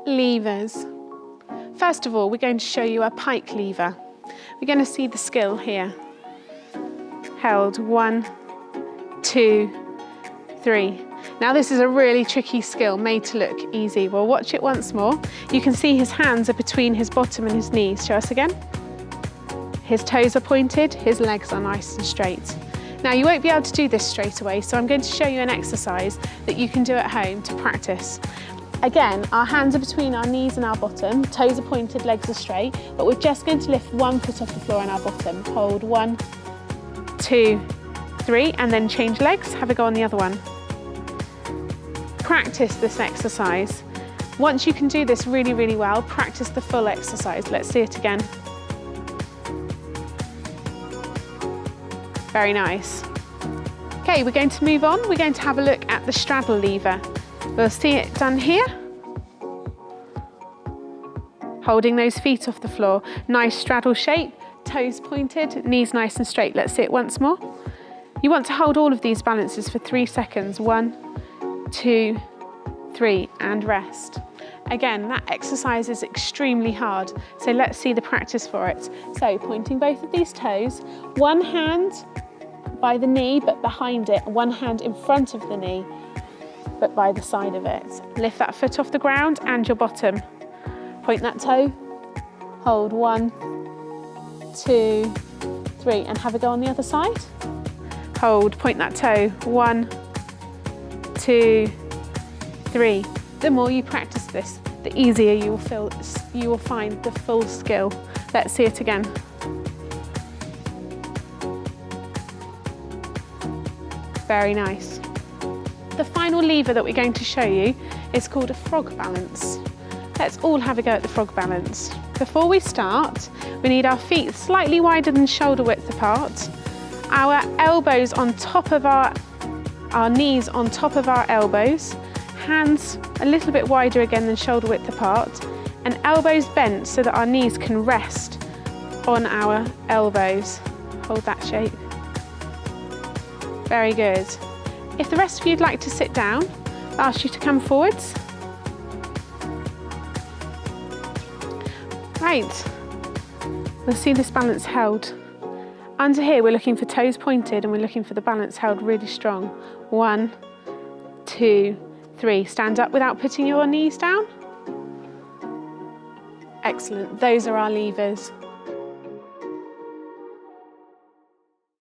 levers. First of all, we're going to show you a pike lever. We're going to see the skill here. Held, 1, 2, 3. Now this is a really tricky skill, made to look easy. We'll watch it once more. You can see his hands are between his bottom and his knees. Show us again. His toes are pointed, his legs are nice and straight. Now you won't be able to do this straight away, so I'm going to show you an exercise that you can do at home to practice. Again, our hands are between our knees and our bottom, toes are pointed, legs are straight, but we're just going to lift one foot off the floor on our bottom. Hold, 1, 2, 3, and then change legs. Have a go on the other one. Practice this exercise. Once you can do this really, really well, practice the full exercise. Let's see it again. Very nice. Okay, we're going to move on. We're going to have a look at the straddle lever. We'll see it done here. Holding those feet off the floor. Nice straddle shape, toes pointed, knees nice and straight. Let's see it once more. You want to hold all of these balances for 3 seconds. 1, 2, 3, and rest. Again, that exercise is extremely hard, so let's see the practice for it. So, pointing both of these toes, one hand by the knee but behind it, one hand in front of the knee but by the side of it. Lift that foot off the ground and your bottom. Point that toe, hold 1, 2, 3, and have a go on the other side. Hold, point that toe, 1, 2, 3. The more you practice this, the easier you will find the full skill. Let's see it again. Very nice. The final lever that we're going to show you is called a frog balance. Let's all have a go at the frog balance. Before we start, we need our feet slightly wider than shoulder width apart, our elbows on top of our knees on top of our elbows, hands a little bit wider again than shoulder width apart, and elbows bent so that our knees can rest on our elbows. Hold that shape. Very good. If the rest of you'd like to sit down, I'll ask you to come forwards. Right, we'll see this balance held. Under here, we're looking for toes pointed and we're looking for the balance held really strong. 1, 2, 3. Stand up without putting your knees down. Excellent, those are our levers.